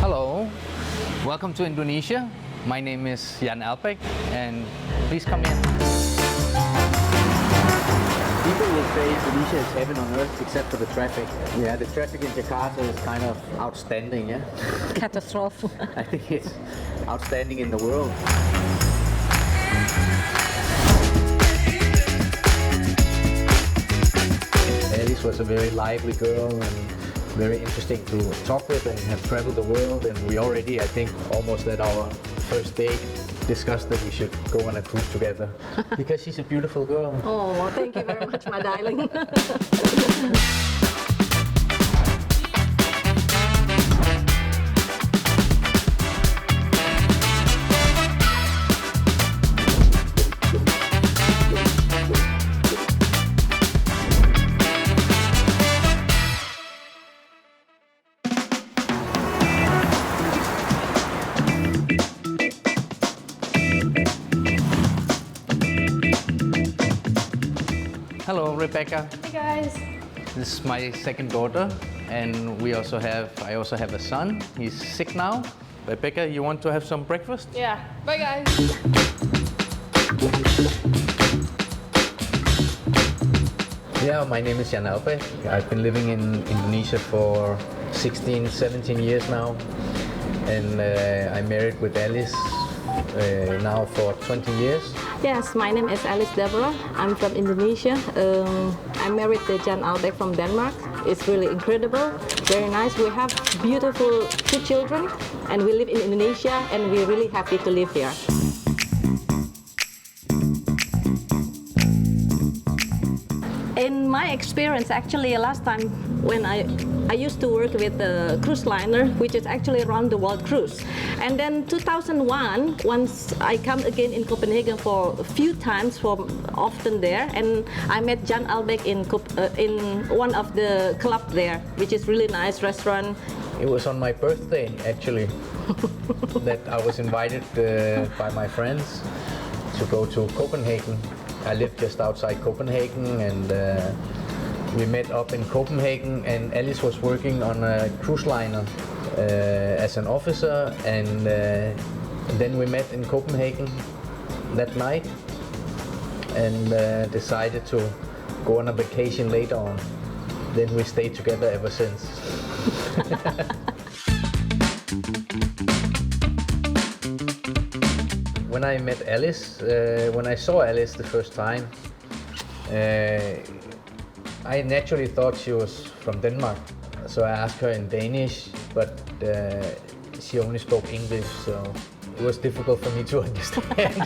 Hello, welcome to Indonesia. My name is Albeck, and please come in. People will say Indonesia is heaven on earth except for the traffic. Yeah, the traffic in Jakarta is kind of outstanding, yeah? Catastrophe. I think it's outstanding in the world. Alice was a very lively girl and very interesting to talk with, and have traveled the world, and we already, I think, almost at our first date discussed that we should go on a cruise together because she's a beautiful girl. Oh, thank you very much, my darling. Hello, Rebecca. Hey guys. This is my second daughter, and I also have a son. He's sick now. Rebecca, you want to have some breakfast? Yeah. Bye guys. Yeah, my name is Albeck. I've been living in Indonesia for 16, 17 years now, and I'm married with Alice now for 20 years. Yes, my name is Deborah. I'm from Indonesia. I'm married to Albeck from Denmark. It's really incredible, very nice. We have beautiful 2 children, and we live in Indonesia, and we're really happy to live here. In my experience, actually, last time when I used to work with a cruise liner, which is actually around the world cruise. And then 2001, once I come again in Copenhagen for a few times, for often there, and I met Albeck in one of the club there, which is really nice restaurant. It was on my birthday, actually, that I was invited by my friends to go to Copenhagen. I lived just outside Copenhagen, and we met up in Copenhagen, and Alice was working on a cruise liner as an officer, and then we met in Copenhagen that night and decided to go on a vacation later on. Then we stayed together ever since. When I met Alice, when I saw Alice the first time, I naturally thought she was from Denmark. So I asked her in Danish, but she only spoke English, so it was difficult for me to understand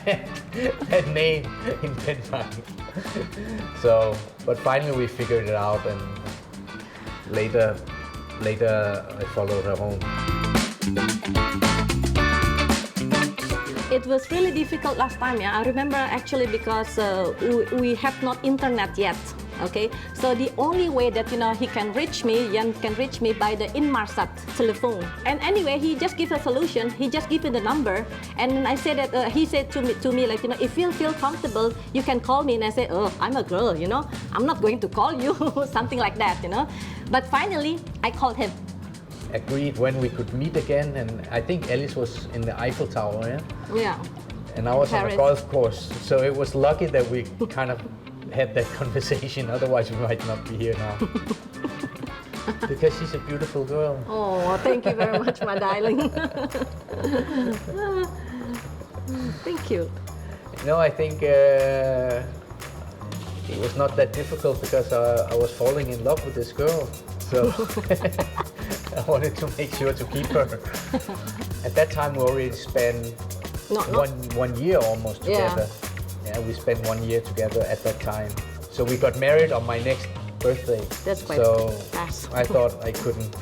that name in Denmark. So, but finally we figured it out, and later I followed her home. It was really difficult last time, yeah. I remember actually because we had not internet yet, okay? So the only way that, he can reach me, Jan can reach me by the Inmarsat telephone. And anyway, he just gave a solution. He just gave me the number, and I said that he said to me like, if you feel comfortable, you can call me. And I said, oh, I'm a girl, I'm not going to call you, something like that, But finally, I called him. Agreed when we could meet again, and I think Alice was in the Eiffel Tower, yeah? Yeah. And I was on a golf course, so it was lucky that we kind of had that conversation, otherwise we might not be here now. Because she's a beautiful girl. Oh, thank you very much, my darling. Thank you. I think it was not that difficult because I was falling in love with this girl, so I wanted to make sure to keep her. At that time, we already spent one year almost together. Yeah, we spent 1 year together at that time. So we got married on my next birthday. That's quite fast. I thought I couldn't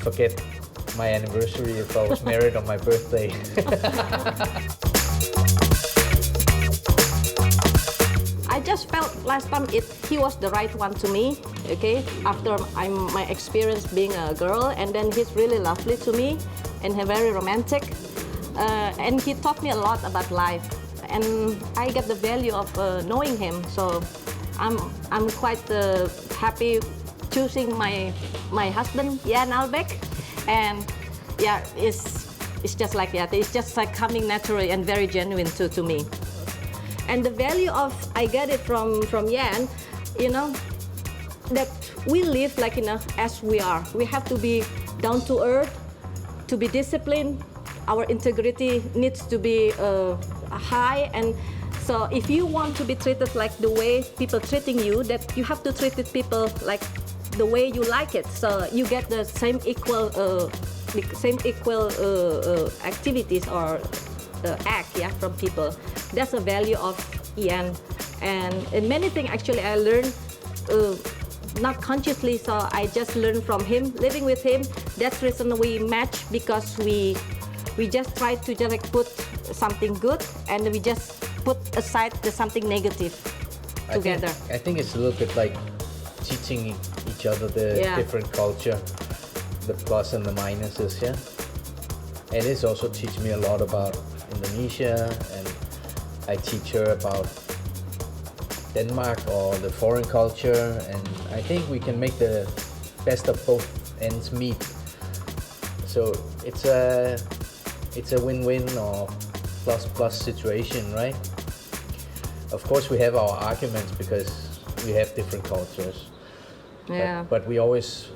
forget my anniversary if I was married on my birthday. I just felt last time he was the right one to me, okay? After my experience being a girl, and then he's really lovely to me and very romantic. And he taught me a lot about life, and I get the value of knowing him. So I'm quite happy choosing my husband, Albeck, and yeah, it's just like that. It's just like coming naturally and very genuine to me. And the value of I get it from Yan, you know, that we live like, you know, as we are. We have to be down to earth, to be disciplined. Our integrity needs to be high, and so if you want to be treated like the way people treating you, that you have to treat people like the way you like it. So you get the same equal activities or act, yeah, from people. That's the value of Ian, and in many things actually I learned not consciously. So I just learned from him, living with him. That's the reason we match, because we just try to just like put something good and we just put aside the something negative together. I think it's a little bit like teaching each other the different culture, the plus and the minuses, yeah. And it's also teach me a lot about Indonesia, and I teach her about Denmark or the foreign culture, and I think we can make the best of both ends meet. So it's a win-win or plus situation, right? Of course, we have our arguments because we have different cultures. Yeah. But we always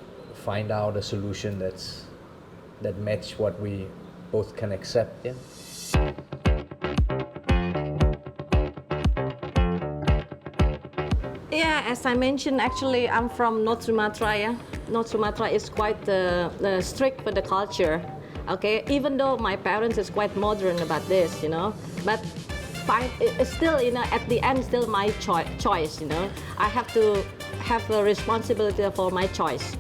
find out a solution that match what we both can accept. Yeah. Yeah, as I mentioned, actually, I'm from North Sumatra. Yeah, North Sumatra is quite strict with the culture. Okay, even though my parents is quite modern about this, you know, but it's still, you know, at the end, still my choice. You know, I have to have a responsibility for my choice.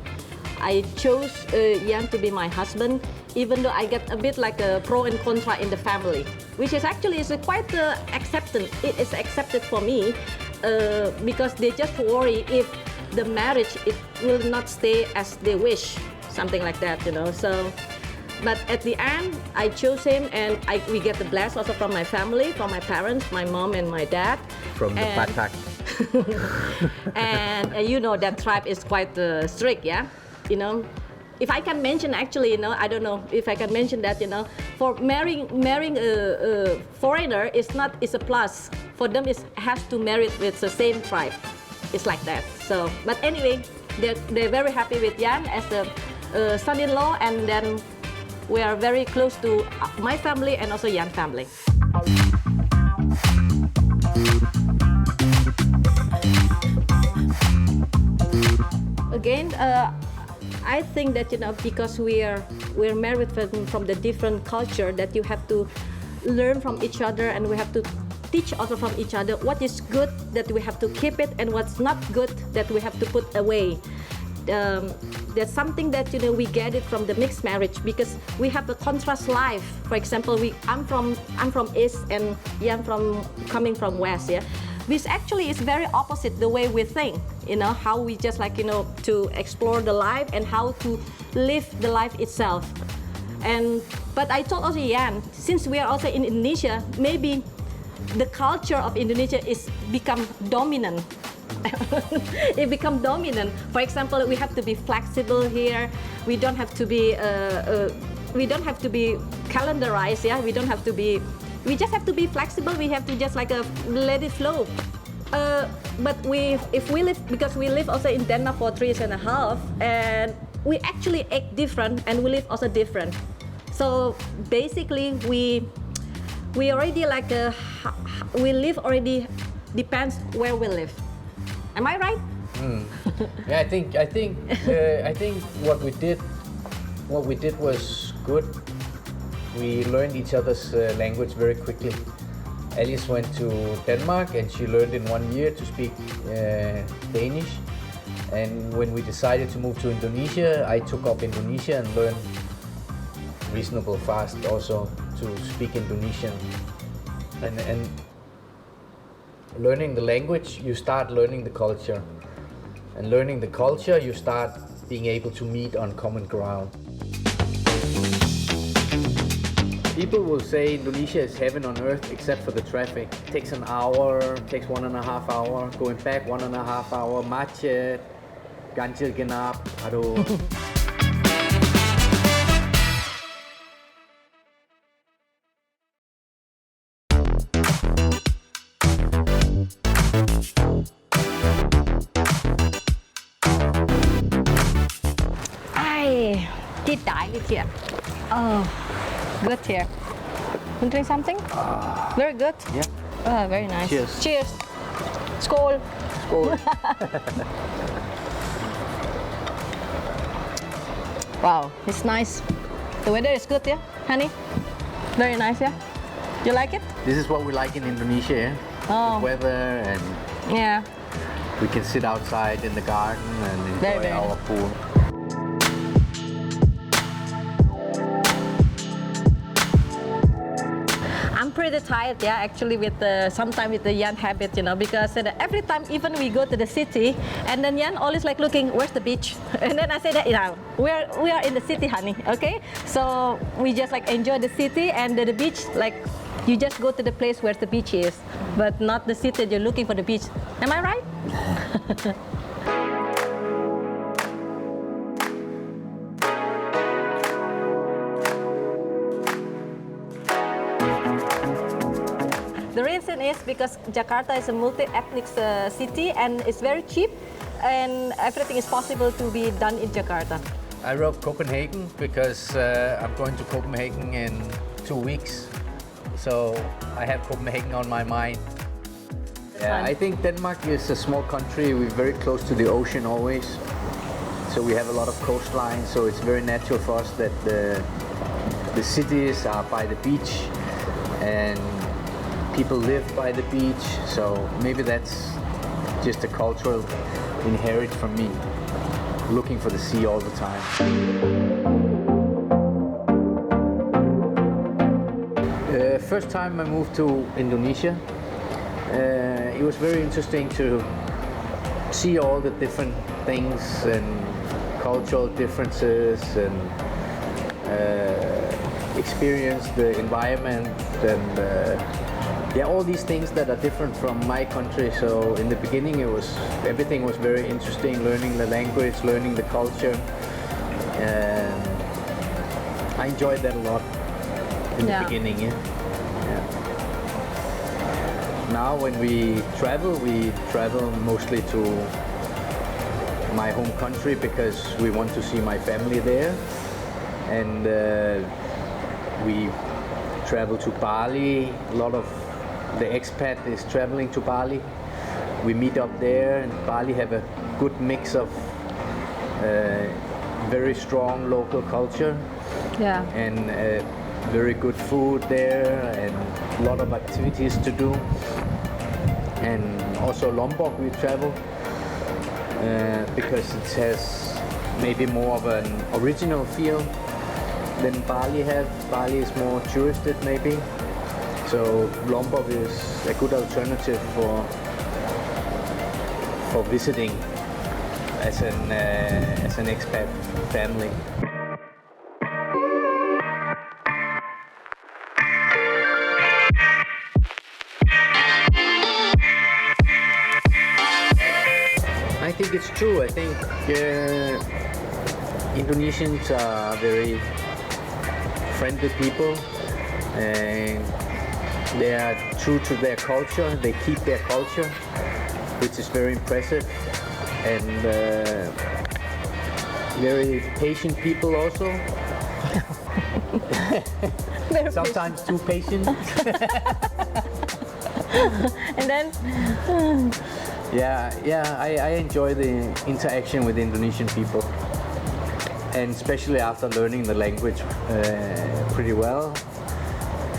I chose Yan to be my husband, even though I get a bit like a pro and contra in the family, which is actually quite accepted. It is accepted for me because they just worry if the marriage it will not stay as they wish, something like that, you know. So, but at the end, I chose him, and we get the bless also from my family, from my parents, my mom and my dad. From the Batak. And you know that tribe is quite strict, yeah. You know, if I can mention, actually, you know, I don't know if I can mention that, you know, for marrying a foreigner is a plus. For them, it has to marry with the same tribe. It's like that. So, but anyway, they're very happy with Yan as the son-in-law, and then we are very close to my family and also Yan family. Again, I think that, you know, because we're married from the different culture, that you have to learn from each other, and we have to teach also from each other what is good, that we have to keep it, and what's not good, that we have to put away. There's something that, you know, we get it from the mixed marriage, because we have a contrast life. For example, I'm from East and Yan coming from West, yeah. Which actually is very opposite the way we think, you know, how we just like, you know, to explore the life and how to live the life itself. But I told also Yan, since we are also in Indonesia, maybe the culture of Indonesia is become dominant. It become dominant. For example, we have to be flexible here. We don't have to be calendarized. Yeah, we don't have to be. We just have to be flexible. We have to just like let it flow. But if we live, because we live also in Denmark for 3 years and a half, and we actually act different and we live also different. So basically, we already like we live already depends where we live. Am I right? Yeah, I think what we did was good. We learned each other's language very quickly. Alice went to Denmark and she learned in 1 year to speak Danish. And when we decided to move to Indonesia, I took up Indonesia and learned reasonable fast also to speak Indonesian. And learning the language, you start learning the culture. And learning the culture, you start being able to meet on common ground. People will say Indonesia is heaven on earth except for the traffic. It takes an hour, takes 1.5 hours, going back 1.5 hours, macet, ganjil genap, aduh. Det er dejligt her. Oh, good here. Want to drink something? Very good. Yeah. Oh, very nice. Cheers. Cheers. Skål. Skål. Wow, it's nice. The weather is good, yeah, honey? Very nice, yeah? You like it? This is what we like in Indonesia, yeah? Oh. The weather, and Yeah. we can sit outside in the garden and enjoy Very our pool. I'm pretty tired, yeah, actually, with sometimes with the Jan habit, you know, because every time, even we go to the city, and then Jan always like looking, where's the beach? And then I say that, you know, we are in the city, honey, okay? So we just like enjoy the city and the beach, like you just go to the place where the beach is, but not the city. You're looking for the beach. Am I right? The reason is because Jakarta is a multi-ethnic city and it's very cheap and everything is possible to be done in Jakarta. I wrote Copenhagen because I'm going to Copenhagen in 2 weeks. So I have Copenhagen on my mind. Yeah, Fun. I think Denmark is a small country. We're very close to the ocean always. So we have a lot of coastline, so it's very natural for us that the cities are by the beach and people live by the beach. So maybe that's just a cultural inherit from me, looking for the sea all the time. First time I moved to Indonesia, it was very interesting to see all the different things and cultural differences and experience the environment and yeah, all these things that are different from my country. So in the beginning everything was very interesting, learning the language, learning the culture, and I enjoyed that a lot in the beginning. Yeah. Now when we travel mostly to my home country because we want to see my family there, and we travel to Bali. A lot of the expat is traveling to Bali. We meet up there, and Bali have a good mix of very strong local culture, Yeah. and very good food there, and a lot of activities to do. And also Lombok we travel because it has maybe more of an original feel than Bali have. Bali is more touristed maybe. So Lombok is a good alternative for visiting as an expat family. I think it's true. I think Indonesians are very friendly people, and they are true to their culture. They keep their culture, which is very impressive, and very patient people also. Sometimes too patient. And then, I enjoy the interaction with Indonesian people, and especially after learning the language pretty well.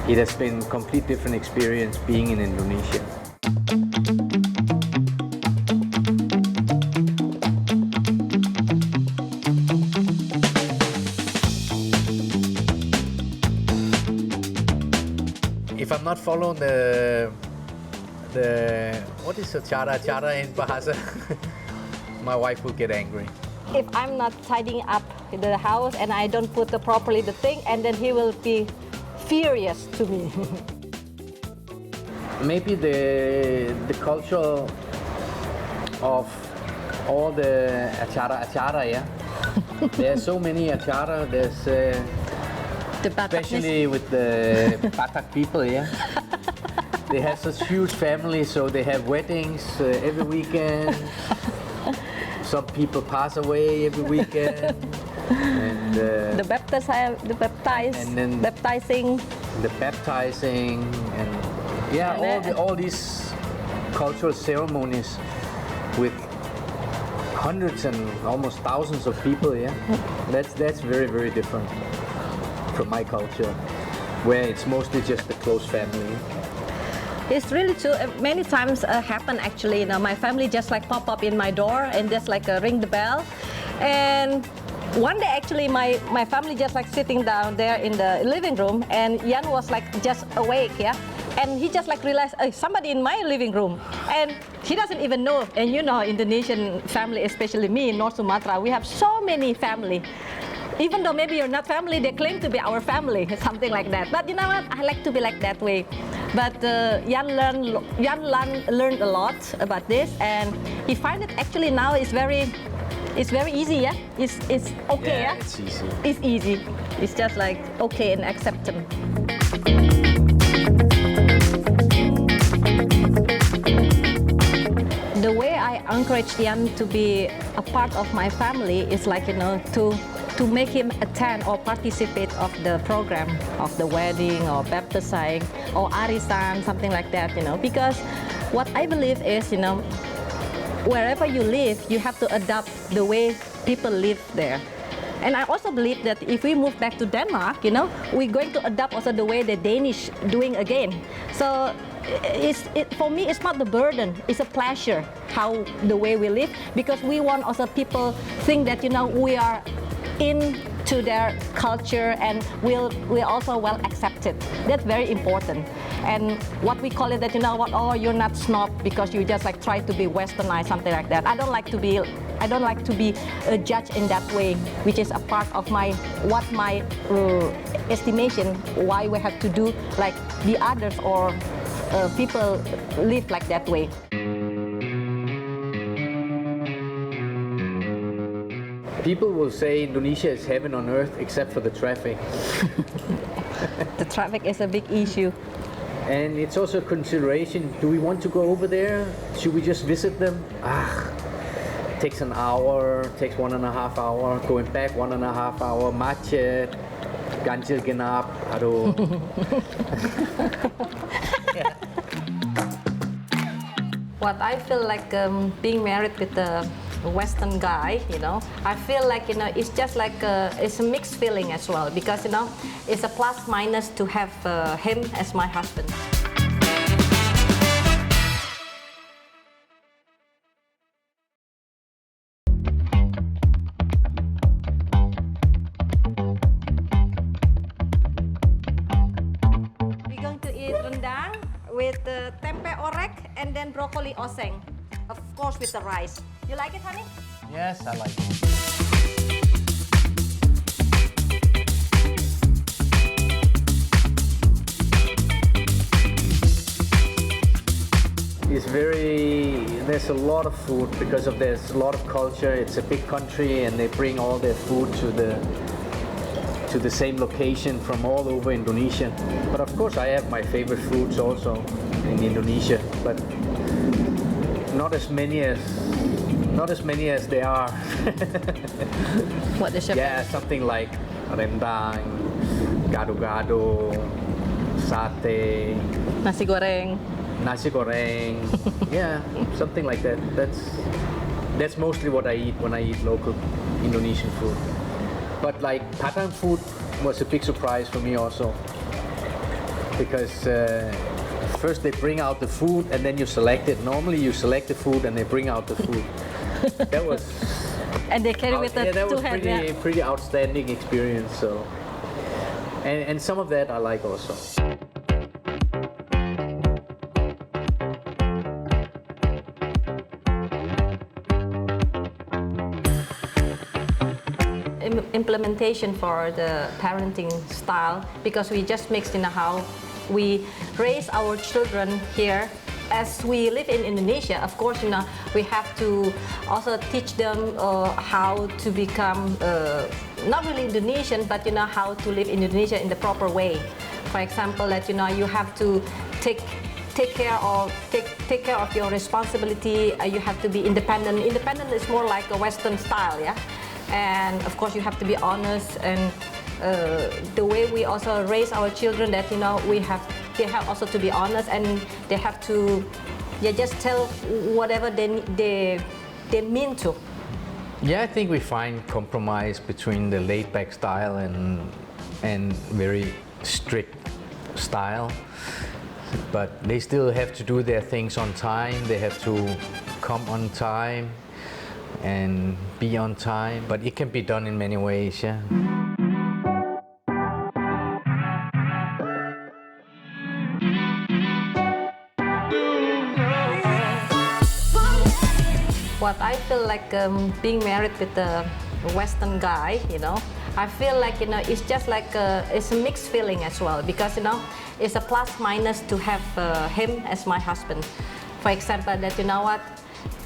It has been a complete different experience being in Indonesia. If I'm not following the what is acara in Bahasa, my wife will get angry. if I'm not tidying up the house and I don't put properly the thing, and then he will be furious to me. Maybe the culture of all the acara, yeah. There are so many acara. There's The Batak especially with the Batak people, yeah. They have such huge families, so they have weddings every weekend. Some people pass away every weekend. And The and then baptizing. the baptizing and yeah, And all these cultural ceremonies with hundreds and almost thousands of people. Yeah, that's very, very different from my culture, where it's mostly just the close family. It's really true. Many times happen actually. You know, my family just like pop up in my door and just like ring the bell. And one day actually my family just like sitting down there in the living room, and Jan was like just awake, yeah. And he just like realized somebody in my living room, and he doesn't even know. And you know, Indonesian family, especially me in North Sumatra, we have so many family. Even though maybe you're not family, they claim to be our family, something like that. But you know what? I like to be like that way. But Jan learned a lot about this, and he find it actually now is very easy. Yeah, it's okay. Yeah, Yeah, it's easy. It's easy. It's just like okay and acceptable. The way I encourage Jan to be a part of my family is like, you know, to make him attend or participate of the program of the wedding or baptizing or arisan, something like that, you know, because what I believe is, you know, wherever you live, you have to adapt the way people live there. And I also believe that if we move back to Denmark, you know, we're going to adapt also the way the Danish doing again. So for me, it's not the burden, it's a pleasure how the way we live, because we want also people think that, you know, we are into their culture and we're also well accepted. That's very important. And what we call it that, you know what, oh, you're not snob because you just like try to be westernized, something like that. I don't like to be a judge in that way, which is a part of my estimation why we have to do like the others or people live like that way. People will say Indonesia is heaven on earth except for the traffic. The traffic is a big issue. And it's also a consideration, do we want to go over there? Should we just visit them? Takes an hour, takes 1.5 hours, going back 1.5 hours, macet, ganjil genap, aduh. What I feel like being married with a Western guy, you know, I feel like, you know, it's just like it's a mixed feeling as well, because, you know, it's a plus minus to have him as my husband. We're going to eat rendang with tempe orek and then broccoli oseng, of course with the rice. You like it, honey? Yes, I like it. There's a lot of food because there's a lot of culture. It's a big country and they bring all their food to the same location from all over Indonesia. But of course I have my favorite foods also in Indonesia, but not as many as there are. What is your Yeah, something like rendang, gado-gado, sate, nasi goreng? nasi goreng. Yeah, something like that. That's mostly what I eat when I eat local Indonesian food. But like Padang food was a big surprise for me also, because first they bring out the food and then you select it. Normally you select the food and they bring out the food. That was And they carry with the that two was hands. pretty outstanding experience. So and some of that I like also. Implementation for the parenting style, because we just mixed in how we raise our children here. As we live in Indonesia, of course, you know, we have to also teach them how to become not really Indonesian, but you know, how to live in Indonesia in the proper way. For example, that you know, you have to take take care of your responsibility. You have to be independent. Independent is more like a Western style, yeah. And of course, you have to be honest. And the way we also raise our children, that they have also to be honest, and they have to just tell whatever they mean to. Yeah, I think we find compromise between the laid-back style and very strict style. But they still have to do their things on time. They have to come on time and be on time. But it can be done in many ways, yeah. What I feel like being married with a Western guy, I feel like it's just like it's a mixed feeling as well, because it's a plus minus to have him as my husband. For example, that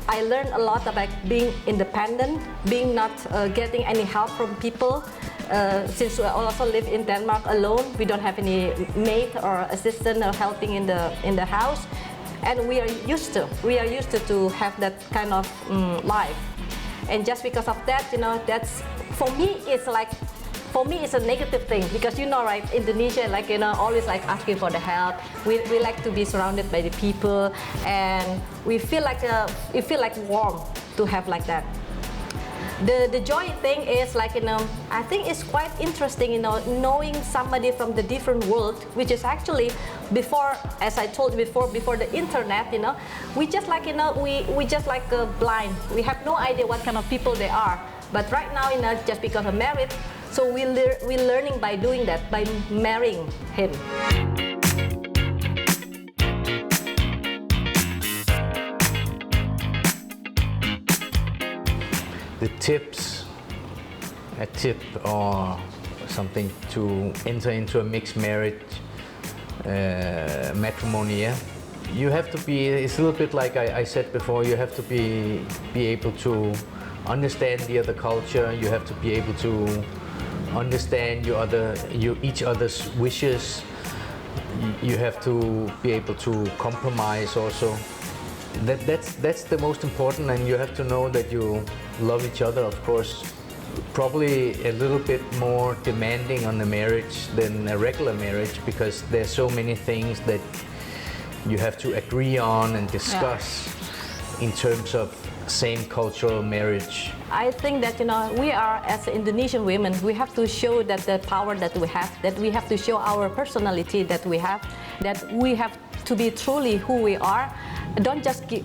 I learned a lot about being independent, being not getting any help from people. Since we also live in Denmark alone, we don't have any maid or assistant or helping in the house. And we are used to have that kind of life, and just because of that, that's for me it's a negative thing, because right, Indonesia, like always like asking for the help. We like to be surrounded by the people, and we feel like warm to have like that. The joy thing is like I think it's quite interesting knowing somebody from the different world, which is actually before, as I told you before the internet, we just like we just like blind. We have no idea what kind of people they are. But right now, just because I'm married, so we're learning by doing that, by marrying him. The tips, a tip or something to enter into a mixed marriage, matrimony, yeah? You have to be, it's a little bit like I said before, you have to be able to understand the other culture, you have to be able to understand each other's wishes, you have to be able to compromise also. That's the most important, and you have to know that you love each other, of course. Probably a little bit more demanding on the marriage than a regular marriage, because there's so many things that you have to agree on and discuss in terms of same cultural marriage. I think that we are, as Indonesian women, we have to show that the power that we have to show our personality that we have to be truly who we are. Don't just get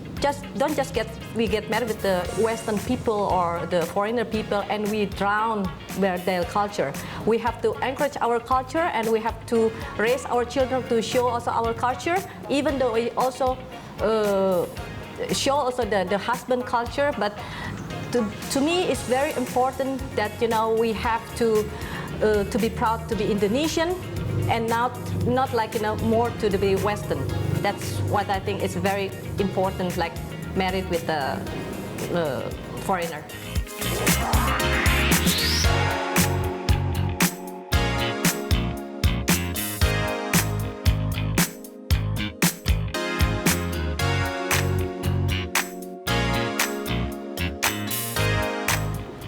married with the Western people or the foreigner people, and we drown their culture. We have to encourage our culture, and we have to raise our children to show also our culture, even though we also show also the husband culture. But to me, it's very important that we have to be proud to be Indonesian, and not like more to be Western. That's what I think is very important, like married with a foreigner.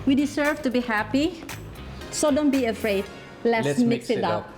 We deserve to be happy, so don't be afraid. Let's mix it up.